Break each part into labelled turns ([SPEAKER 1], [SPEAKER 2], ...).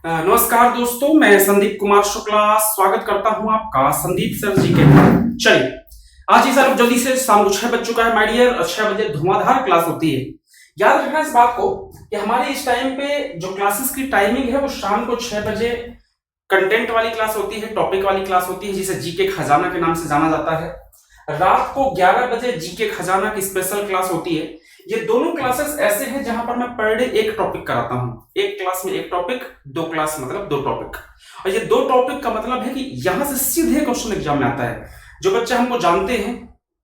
[SPEAKER 1] नमस्कार दोस्तों, मैं संदीप कुमार शुक्ला स्वागत करता हूं आपका संदीप सर जी के। चलिए, आज ही सर जल्दी से शाम को 6 बज चुका है माय डियर। 6 बजे धुआंधार क्लास होती है। याद रखना इस बात को कि हमारे इस टाइम पे जो क्लासेस की टाइमिंग है वो शाम को 6 बजे कंटेंट वाली क्लास होती है, टॉपिक वाली क्लास होती है, जिसे जीके खजाना के नाम से जाना जाता है। रात को 11 बजे जीके खजाना की स्पेशल क्लास होती है। ये दोनों क्लासेस ऐसे हैं जहां पर मैं पर डे एक टॉपिक कराता हूं। एक क्लास में एक टॉपिक, दो क्लास मतलब दो टॉपिक। और ये दो टॉपिक का मतलब है कि यहां से सीधे क्वेश्चन एग्जाम में आता है। जो बच्चे हमको जानते हैं,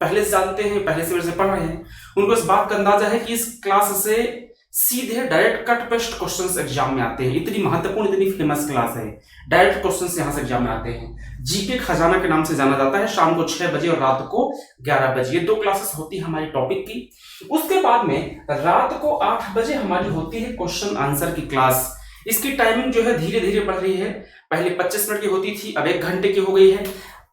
[SPEAKER 1] पहले से जानते हैं, पहले से मेरे से पढ़ रहे हैं, उनको इस बात का अंदाजा है कि इस क्लास से सीधे direct cut paste questions exam में आते हैं। इतनी महत्वपूर्ण, इतनी फेमस क्लास है। डायरेक्ट क्वेश्चंस यहां से एग्जाम में आते हैं। जीके खजाना के नाम से जाना जाता है। शाम को 6 बजे और रात को 11 बजे ये दो क्लासेस होती है हमारी टॉपिक की। उसके बाद में रात को 8 बजे हमारी होती है क्वेश्चन आंसर की क्लास। इसकी टाइमिंग जो है धीरे धीरे बढ़ रही है। पहले 25 मिनट की होती थी, अब 1 घंटे की हो गई है।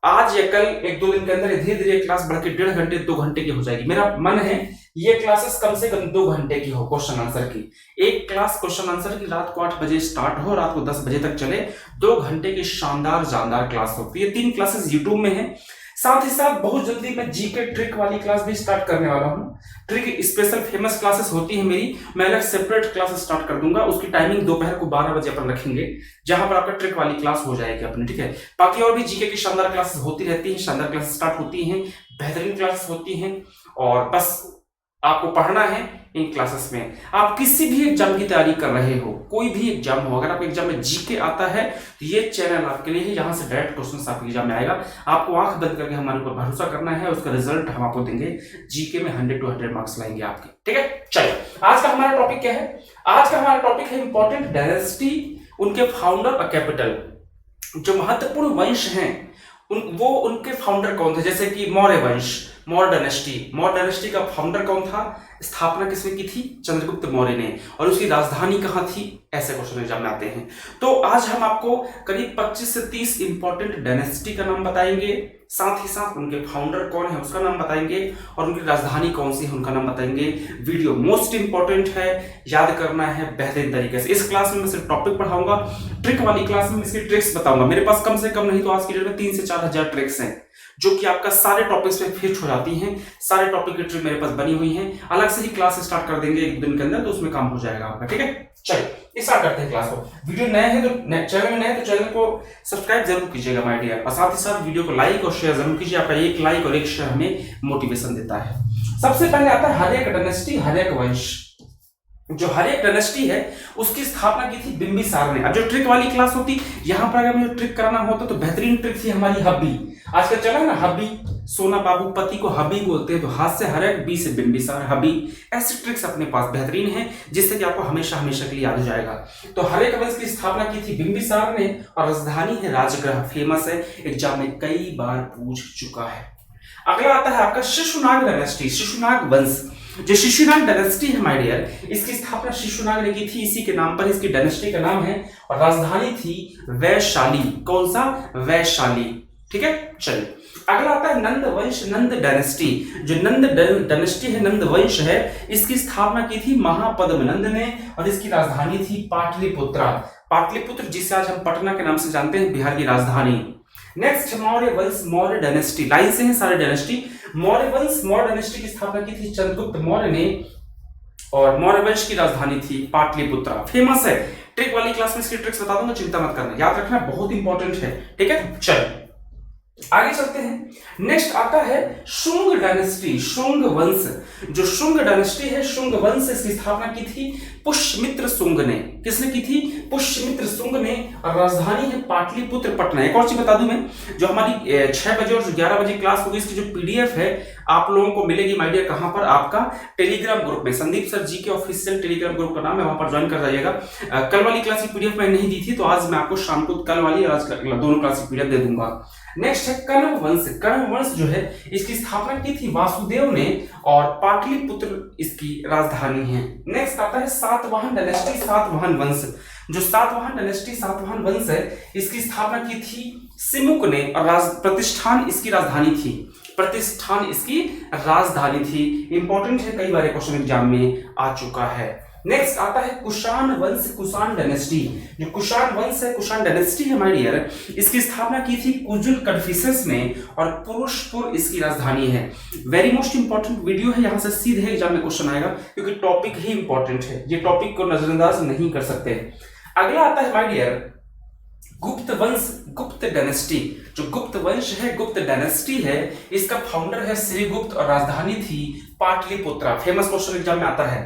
[SPEAKER 1] आज या कल 1-2 दिन के अंदर धीरे धीरे क्लास बढ़ के 1.5 घंटे 2 घंटे की हो जाएगी। मेरा मन है ये क्लासेस कम से कम 2 घंटे की हो क्वेश्चन आंसर की। एक क्लास क्वेश्चन आंसर की रात को 8 बजे स्टार्ट हो, रात को 10 बजे तक चले। 2 घंटे की शानदार जानदार क्लास होती है। 3 क्लासेस यूट्यूब में है। साथ ही साथ बहुत जल्दी मैं जीके ट्रिक वाली क्लास भी स्टार्ट करने वाला हूं। ट्रिक स्पेशल फेमस क्लासेस होती है मेरी। मैं अलग सेपरेट क्लास स्टार्ट कर दूंगा। उसकी टाइमिंग दोपहर को 12 बजे अपन रखेंगे, जहां पर आपका ट्रिक वाली क्लास हो जाएगी अपनी, ठीक है। बाकी और भी जीके की शानदार क्लासेस होती रहती हैं, शानदार क्लासेस स्टार्ट होती हैं, बेहतरीन क्लासेस होती हैं। और बस आपको पढ़ना है इन क्लासेस में। आप किसी भी एग्जाम की तैयारी कर रहे हो, कोई भी एग्जाम हो, अगर आपको एग्जाम में जीके आता है तो ये चैनल आपके लिए है। यहाँ से डायरेक्ट क्वेश्चन आपके एग्जाम में आएगा। आपको आंख बंद करके हमारे ऊपर भरोसा करना है, उसका रिजल्ट हम आपको देंगे। जीके में 100 to 100 मार्क्स लाएंगे आपके, ठीक है। चलिए, आज का हमारा टॉपिक क्या है? आज का हमारा टॉपिक है इंपॉर्टेंट डायनेस्टी, उनके फाउंडर और कैपिटल। जो महत्वपूर्ण वंश हैं वो उनके फाउंडर कौन थे? जैसे कि मौर्य वंश, मौर्य डायनेस्टी का फाउंडर कौन था? स्थापना किसने की थी? चंद्रगुप्त मौर्य ने। और उसकी राजधानी कहां थी? ऐसे क्वेश्चन एग्जाम में आते हैं। तो आज हम आपको करीब 25 से 30 इंपॉर्टेंट डायनेस्टी का नाम बताएंगे, साथ ही साथ उनके फाउंडर कौन है उसका नाम बताएंगे, और उनकी राजधानी कौन सी है उनका नाम बताएंगे। वीडियो मोस्ट इंपॉर्टेंट है, याद करना है बेहतरीन तरीके से। इस क्लास में मैं सिर्फ टॉपिक पढ़ाऊंगा। ट्रिक वाली क्लास में इसकी ट्रिक्स बताऊंगा। मेरे पास कम से कम नहीं तो आज की डेट में 3 से 4 हजार ट्रिक्स हैं, जो कि आपका सारे टॉपिक्स में फिट हो जाती हैं। सारे टॉपिक की ट्रिक मेरे पास बनी हुई हैं। अलग से ही क्लास स्टार्ट कर देंगे 1 दिन के अंदर, तो उसमें काम हो जाएगा आपका, ठीक है। चलिए स्टार्ट करते हैं क्लास को। वीडियो नए हैं तो चैनल में नए हैं तो चैनल को सब्सक्राइब जरूर कीजिएगा माय डियर, और साथ ही साथ वीडियो को लाइक और शेयर जरूर कीजिए। आपका एक लाइक और एक शेयर हमें मोटिवेशन देता है। सबसे पहले आता है हर्यक डायनेस्टी, हर्यक वंश। जो हर्यक डायनेस्टी है उसकी स्थापना की थी बिंबिसार ने। अब जो ट्रिक वाली क्लास होती, यहां पर अगर मुझे ट्रिक कराना होता तो बेहतरीन ट्रिक थी हमारी हब्बी। आजकल चला ना हब्बी, सोना बाबू पति को हब्बी बोलते हैं। तो हाथ से हर्यक, बी से बिंबिसार, हब्बी। ऐसे ट्रिक्स अपने पास बेहतरीन है, जिससे कि आपको हमेशा हमेशा के लिए याद हो जाएगा। तो हर्यक वंश की स्थापना की थी बिंबिसार ने, और राजधानी है राजगृह। फेमस है, एग्जाम में कई बार पूछ चुका है। अगला आता है आपका शिशुनाग डायनेस्टी, शिशुनाग वंश। जो शिशुनाग डायनेस्टी है माय डियर, इसकी स्थापना शिशुनाग ने की थी। इसी के नाम पर इसकी डायनेस्टी का नाम है, और राजधानी थी वैशाली। कौन सा? वैशाली, ठीक है। चलिए, अगला आता है नंद वंश, नंद डायनेस्टी। जो नंद डायनेस्टी है, नंद वंश है, इसकी स्थापना की थी महापद्म ने, और इसकी राजधानी थी पाटलिपुत्र। पाटलिपुत्र, जिसे आज हम पटना के नाम से जानते हैं, बिहार की राजधानी। नेक्स्ट मौर्य वंश, मौर्य डायनेस्टी। लाइन से हैं सारे डायनेस्टी। मौर्य वंश, मौर्य डायनेस्टी की स्थापना की थी चंद्रगुप्त मौर्य ने, और मौर्य वंश की राजधानी थी पाटलिपुत्र। फेमस है। ट्रिक वाली क्लास में इसकी ट्रिक्स बता दूंगा, चिंता मत करना, याद रखना बहुत इंपॉर्टेंट है, ठीक है। चलो आगे चलते हैं। नेक्स्ट आता है शुंग डायनेस्टी, शुंग वंश। जो शुंग डायनेस्टी है, शुंग वंश, इसकी स्थापना की थी पुष्यमित्र शुंग ने। किसने की थी? पुष्यमित्र शुंग ने, और राजधानी है पाटलिपुत्र, पटना। एक और चीज बता दूं मैं, जो हमारी 6 बजे और 11 बजे क्लास होगी, इसकी जो पीडीएफ है आप लोगों को मिलेगी माय डियर। कहां पर? आपका टेलीग्राम ग्रुप में। संदीप सर जी के ऑफिशियल टेलीग्राम ग्रुप का नाम है, वहां पर ज्वाइन कर जाइएगा। कल वाली क्लास की पीडीएफ मैं नहीं दी थी, तो आज मैं आपको शाम को कल वाली और आज दोनों क्लास की पीडीएफ दे दूंगा। नेक्स्ट है कण्व वंश। कण्व वंश जो है, इसकी स्थापना की थी वासुदेव ने, और पाटलिपुत्र इसकी राजधानी है। नेक्स्ट आता है सातवाहन डायनेस्टी, सातवाहन वंश। जो सातवाहन डायनेस्टी, सातवाहन वंश है, इसकी स्थापना की थी सिमुक ने, और प्रतिष्ठान इसकी राजधानी थी। प्रतिष्ठान इसकी राजधानी थी। इंपॉर्टेंट है, कई बार क्वेश्चन एग्जाम में आ चुका है। नेक्स्ट आता है कुषाण वंश, कुषाण डायनेस्टी। जो कुषाण वंश है, कुषाण डायनेस्टी है माय डियर, इसकी स्थापना की थी कुजुल कन्फ्यूशस ने और पुरुषपुर इसकी राजधानी है। वेरी मोस्ट इंपॉर्टेंट वीडियो है, यहां से सीधे एग्जाम में क्वेश्चन आएगा क्योंकि टॉपिक ही इंपॉर्टेंट है, ये टॉपिक को नजरअंदाज नहीं कर सकते। अगला आता है माय डियर गुप्त वंश, गुप्त डायनेस्टी। जो गुप्त वंश है, गुप्त डायनेस्टी है, इसका फाउंडर है श्रीगुप्त और राजधानी थी पाटलिपुत्रा। फेमस क्वेश्चन एग्जाम में आता है।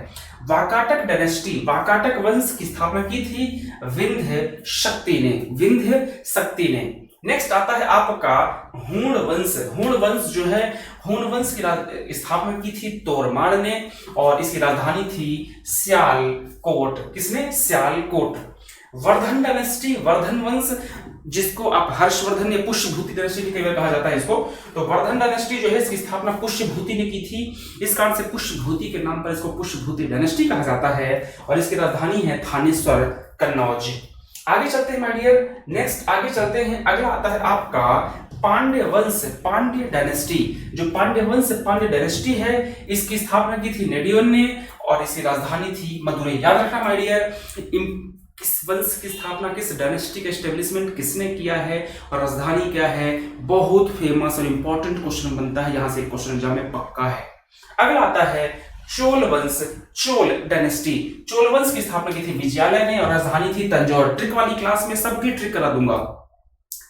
[SPEAKER 1] वाकाटक डायनेस्टी, वाकाटक वंश की स्थापना की थी विंध्य शक्ति ने, विंध्य शक्ति ने। नेक्स्ट आता है आपका हूण वंश। हूण वंश जो है, हूण वंश की स्थापना की थी तोरमाड़ ने और इसकी राजधानी थी सियालकोट। किसने? सियालकोट। वर्धन डायनेस्टी, वर्धन वंश, जिसको आप हर्षवर्धन या पुष्यभूति डायनेस्टी भी कई बार कहा जाता है इसको, तो वर्धन डायनेस्टी जो है इसकी स्थापना पुष्यभूति ने की थी। इस कारण से पुष्यभूति के नाम पर इसको पुष्यभूति डायनेस्टी कहा जाता है और इसकी राजधानी है थानेश्वर कन्नौज। आगे चलते हैं माय डियर, नेक्स्ट आगे चलते हैं। अगला आता है आपका पांड्य वंश, पांड्य डायनेस्टी। जो पांड्य वंश, पांड्य डायनेस्टी है, इसकी स्थापना की थी नेडियोन ने और इसकी राजधानी थी मदुरई। याद रखना माय डियर, किस वंश की स्थापना, किस डायनेस्टी का एस्टेब्लिशमेंट किसने किया है और राजधानी क्या है, बहुत फेमस और इंपॉर्टेंट क्वेश्चन बनता है, यहां से क्वेश्चन एग्जाम में पक्का है। अगला आता है चोल वंश, चोल डायनेस्टी। चोल वंश की स्थापना की थी विजयालय ने और राजधानी थी तंजौर। ट्रिक वाली क्लास में सबकी ट्रिक करा दूंगा,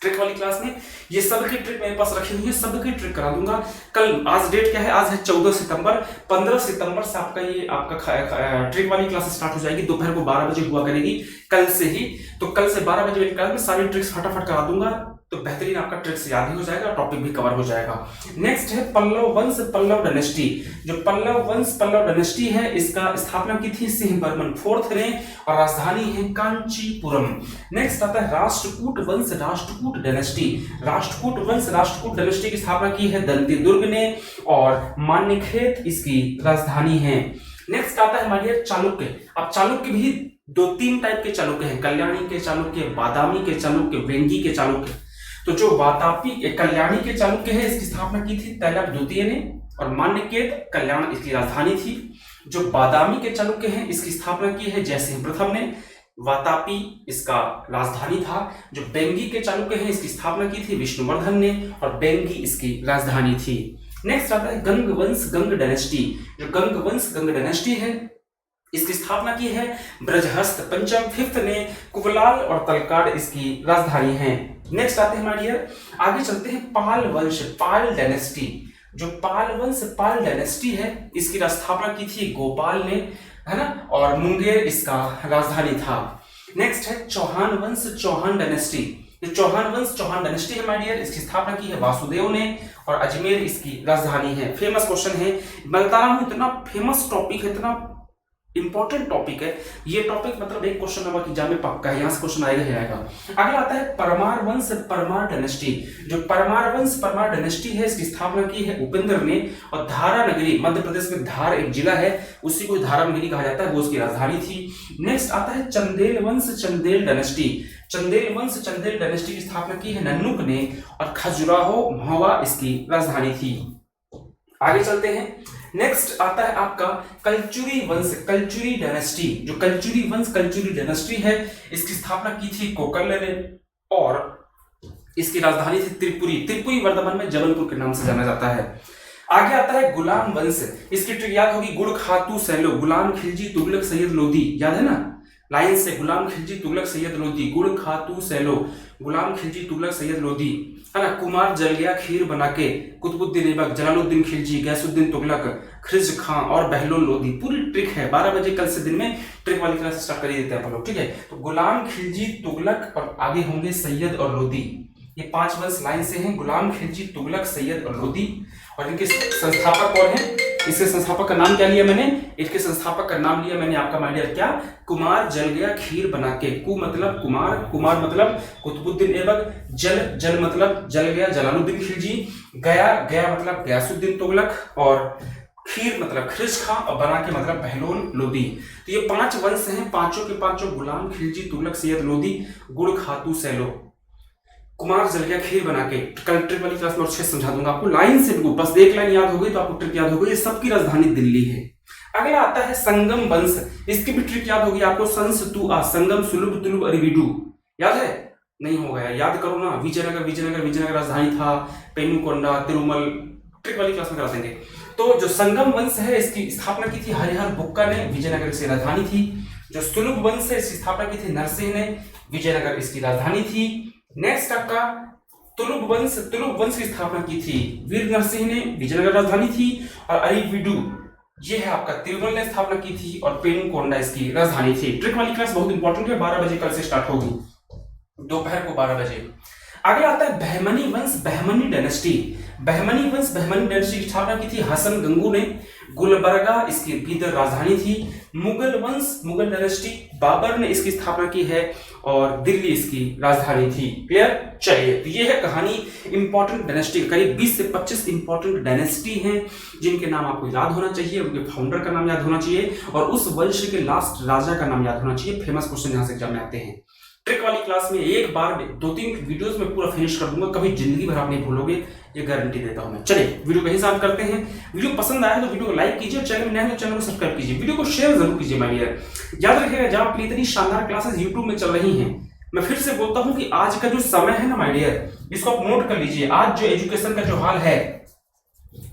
[SPEAKER 1] ट्रिक वाली क्लास में ये सबकी ट्रिक मेरे पास रखी हुई है, सबकी ट्रिक करा दूंगा। कल, आज डेट क्या है, आज है 14 सितंबर, 15 सितंबर से आपका ये आपका ट्रिक वाली क्लास स्टार्ट हो जाएगी, दोपहर को 12 बजे हुआ करेगी कल से ही। तो कल से 12 बजे वाली क्लास में सारी ट्रिक्स फटाफट करा दूंगा, तो बेहतरीन आपका ट्रिक्स याद ही हो जाएगा, टॉपिक भी कवर हो जाएगा। नेक्स्ट है पल्लव वंश, पल्लव डायनेस्टी। जो पल्लव वंश, पल्लव डायनेस्टी है, इसका स्थापना की थी सिंहवर्मन IV ने और राजधानी है कांचीपुरम। नेक्स्ट आता है राष्ट्रकूट वंश, राष्ट्रकूट डायनेस्टी। राष्ट्रकूट वंश, राष्ट्रकूट डायनेस्टी की स्थापना की है दंती दुर्ग ने और मान्यखेत इसकी राजधानी है। नेक्स्ट आता है हमारे चालुक्य। अब चालुक्य भी 2-3 टाइप के चालुक्य हैं, कल्याणी के चालुक्य, बादामी के चालुक्य, वेंगी के चालुक्य। तो जो वातापी कल्याणी के चालुक्य है, इसकी स्थापना की थी तैलप द्वितीय ने और मान्यकेत कल्याण इसकी राजधानी थी। जो बादामी के चालुक्य हैं, इसकी स्थापना की है जयसिंह प्रथम ने, वातापी इसका राजधानी था। जो बेंगी के चालुक्य हैं, इसकी स्थापना की थी विष्णुवर्धन ने और बेंगी इसकी राजधानी थी। नेक्स्ट आता है गंग वंश, गंग डायनेस्टी। जो गंग वंश, गंग डायनेस्टी है, इसकी स्थापना की है ब्रजहस्त पंचम V ने, कुबलाल और तलकाड इसकी राजधानी है। नेक्स्ट आते हैं हमारे डियर, आगे चलते हैं पाल वंश, पाल डायनेस्टी। जो पाल वंश, पाल डायनेस्टी है, इसकी स्थापना की थी गोपाल ने, है ना, और मुंगेर इसका राजधानी था। नेक्स्ट है चौहान वंश, चौहान डायनेस्टी। जो चौहान वंश, चौहान डायनेस्टी है माय डियर, इसकी स्थापना की है वासुदेव ने और अजमेर इसकी राजधानी है। फेमस क्वेश्चन है, मैं बता रहा हूं इतना फेमस टॉपिक है, इतना इंपॉर्टेंट टॉपिक है ये टॉपिक, मतलब एक क्वेश्चन नंबर एग्जाम में पक्का है, यहां से क्वेश्चन आएगा ही आएगा। अगला आता है परमार वंश, परमार डायनेस्टी। जो परमार वंश, परमार डायनेस्टी है, इसकी स्थापना की है उपेंद्र ने और धारा नगरी, मध्य प्रदेश में धार एक जिला है, उसी को धारा नगरी कहा जाता है, वो उसकी राजधानी थी। नेक्स्ट आता है चंदेल वंश, चंदेल डायनेस्टी। चंदेल वंश, चंदेल डायनेस्टी की स्थापना की है नन्नुक ने और खजुराहो महोवा इसकी राजधानी थी। आगे चलते हैं, नेक्स्ट आता है आपका कलचुरी वंश, कलचुरी डायनेस्टी। जो कलचुरी वंश, कलचुरी डायनेस्टी है, इसकी स्थापना की थी कोकर्ण ने और इसकी राजधानी थी त्रिपुरी। त्रिपुरी वर्धमान में जबलपुर के नाम से जाना जाता है। आगे आता है गुलाम वंश, इसकी ट्रिक याद होगी, गुड़ खातू सैलो, गुलाम खिलजी तुगलक सैयद लोदी, याद है ना लाइन से, गुलाम खिलजी तुगलक सैयद लोदी, गुड़ खातू सैलो, गुलाम खिलजी तुगलक सैयद लोदी, है ना। कुमार जल गया खीर बना के, कुतुबुद्दीन ऐबक, जलालुद्दीन खिलजी, गैसुद्दीन तुगलक, खिज खां और बहलोल लोदी। पूरी ट्रिक है, 12 बजे कल से दिन में ट्रिक वाली क्लास स्टार्ट कर देते हैं अपन लोग, ठीक है। तो गुलाम खिलजी तुगलक और आगे होंगे सैयद और लोदी, ये 5 वंश लाइन से हैं, गुलाम खिलजी तुगलक सैयद और लोदी। और इनके संस्थापक कौन है, इसके संस्थापक का नाम क्या लिया मैंने, इसके संस्थापक का नाम लिया मैंने आपका माय डियर क्या, कुमार जल गया खीर बना के। कु मतलब कुमार, कुमार मतलब कुतुबुद्दीन ऐबक, जल, जल मतलब जल गया जलालुद्दीन खिलजी, गया, गया मतलब गयासुद्दीन तुगलक और खीर मतलब खिज खां और बना के मतलब बहलोल लोदी। तो ये 5 वंश हैं, पांचों के पांचों गुलाम खिलजी तुगलक सैयद लोदी, गुड़ खातू सैलो, कुमार जल गया खीर बना के। कल ट्रिक वाली क्लास में और 6 समझा दूंगा आपको लाइन से, बस एक लाइन याद हो गई तो आपको ट्रिक याद हो गई। सबकी राजधानी दिल्ली है। अगला आता है संगम वंश, इसकी भी ट्रिक याद होगी आपको, संस तु आ, संगम सुलभ तुलुभ अरिविडू, याद है? नहीं हो गया, याद करो ना। विजयनगर विजयनगर विजयनगर राजधानी था, पेनुकोंडा, तिरुमल, ट्रिक वाली क्लास में करा देंगे। तो जो संगम वंश है इसकी स्थापना की थी हरिहर बुक्का ने, विजयनगर से राजधानी थी। जो सुलभ वंश है इसकी स्थापना की थी नरसिंह ने, विजयनगर इसकी राजधानी थी। नेक्स्ट आपका तुलुभ वंश की स्थापना की थी वीर नरसिंह ने, विजयनगर राजधानी थी। और अरिविडू ये है आपका तिरुमल ने स्थापना की थी, और पेनुकोंडा इसकी राजधानी थी। ट्रिक वाली क्लास बहुत इंपॉर्टेंट है, 12 बजे कल से स्टार्ट होगी, दोपहर को 12 बजे। आगे आता है बहमनी वंश, बहमनी डायनेस्टी। बहमनी वंश, बहमनी डायनेस्टी की स्थापना की थी हसन गंगू ने, गुलबर्गा इसकी बीदर राजधानी थी। मुगल वंश, मुगल डायनेस्टी, बाबर ने इसकी स्थापना की है, और दिल्ली इसकी राजधानी थी। क्लियर? चलिए, तो ये है कहानी इंपॉर्टेंट डायनेस्टी। करीब 20 से 25 इंपॉर्टेंट डायनेस्टी हैं जिनके नाम आपको याद होना चाहिए, उनके फाउंडर का नाम याद होना चाहिए, और उस वंश के लास्ट राजा का नाम याद होना चाहिए। फेमस क्वेश्चन यहाँ से एग्जाम में आते हैं। ट्रिक वाली क्लास में एक बार में 2-3 वीडियोस में पूरा फिनिश कर दूंगा, कभी जिंदगी भर आप नहीं भूलोगे, ये गारंटी देता हूं मैं। चलिए वीडियो को यहीं समाप्त करते हैं। वीडियो पसंद आया तो वीडियो को लाइक कीजिए, चैनल में नए हैं तो चैनल को सब्सक्राइब कीजिए, वीडियो को शेयर जरूर कीजिए माय डियर। याद रखिएगा, जहां आपके लिए इतनी शानदार क्लासेस यूट्यूब में चल रही हैं, मैं फिर से बोलता हूं कि आज का जो समय है ना माय डियर, इसको आप नोट कर लीजिए। आज जो एजुकेशन का जो हाल है,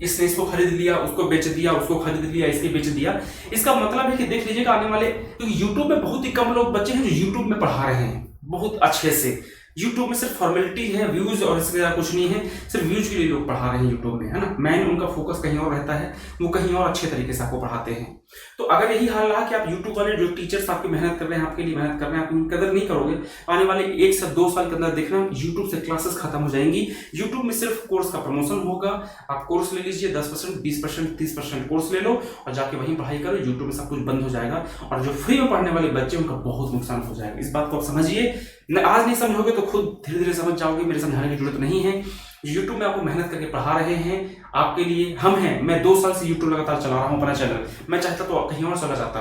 [SPEAKER 1] इसने इसको खरीद लिया, उसको बेच दिया, उसको खरीद लिया, इसके बेच दिया, इसका मतलब है कि देख लीजिएगा आने वाले, क्योंकि यूट्यूब में बहुत ही कम लोग बच्चे हैं जो यूट्यूब में पढ़ा रहे हैं बहुत अच्छे से। यूट्यूब में सिर्फ फॉर्मेलिटी है, व्यूज और इसके ज्यादा कुछ नहीं है, सिर्फ व्यूज के लिए लोग पढ़ा रहे हैं यूट्यूब में, है ना। मैन उनका फोकस कहीं और रहता है, वो कहीं और अच्छे तरीके से आपको पढ़ाते हैं। तो अगर यही हाल रहा कि आप यूट्यूब वाले जो टीचर्स आपकी मेहनत कर रहे हैं, आपके लिए मेहनत कर रहे हैं, आप उनकी कदर नहीं करोगे, आने वाले 1 से 2 साल के अंदर देखना यूट्यूब से क्लासेस खत्म हो जाएंगी। यूट्यूब में सिर्फ कोर्स का प्रमोशन होगा, आप कोर्स ले लीजिए, 10%, 20%, 30% कोर्स ले लो और जाके वहीं पढ़ाई करो। यूट्यूब में सब कुछ बंद हो जाएगा, और जो फ्री में पढ़ने वाले बच्चे उनका बहुत नुकसान हो जाएगा। इस बात को आप समझिए, आज नहीं समझोगे तो खुद धीरे धीरे समझ जाओगे, मेरे समझाने की जरूरत नहीं है। यूट्यूब में आपको मेहनत करके पढ़ा रहे हैं, आपके लिए हम हैं। मैं 2 साल से यूट्यूब लगातार चला रहा हूं अपना चैनल, मैं चाहता तो कहीं और चला जाता।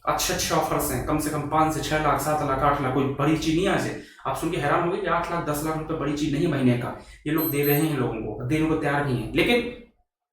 [SPEAKER 1] अच्छे ऑफर्स हैं, कम से कम 5 से 6 लाख, 7 लाख, 8 लाख, कोई बड़ी चीज नहीं है। ऐसे आप सुन के हैरान होंगे कि 8 लाख 10 लाख रुपए बड़ी चीज नहीं महीने का, ये लोग दे रहे हैं, लोगों को देने को तैयार भी हैं। लेकिन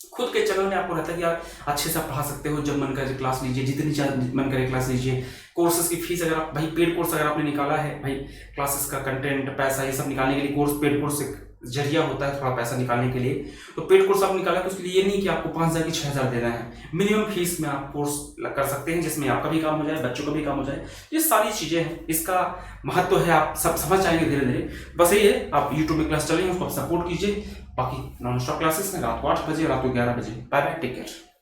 [SPEAKER 1] खुद के चैनल में आपको रहता है कि यार अच्छे से पढ़ा सकते हो, जब मन करे क्लास लीजिए, जितनी मन करे क्लास लीजिए। कोर्सेज की फीस अगर आप भाई पेड कोर्स अगर आपने निकाला है, भाई क्लासेस का कंटेंट, पैसा, ये सब निकालने के लिए कोर्स, पेड कोर्स से जरिया होता है थोड़ा पैसा निकालने के लिए। तो पेड कोर्स आप निकाला तो उसके लिए ये नहीं कि आपको 5,000 की 6,000 देना है, मिनिमम फीस में आप कोर्स कर सकते हैं, जिसमें आपका भी काम हो जाए, बच्चों का भी काम हो जाए। ये सारी चीजें हैं, इसका महत्व है, आप सब समझ जाएंगे धीरे धीरे। बस यही है, आप यूट्यूब में क्लास चलेंगे, उसको आप सपोर्ट कीजिए। बाकी नॉन स्टॉप क्लासेस हैं रात को 8 बजे, रात को 11 बजे। Bye bye, take care.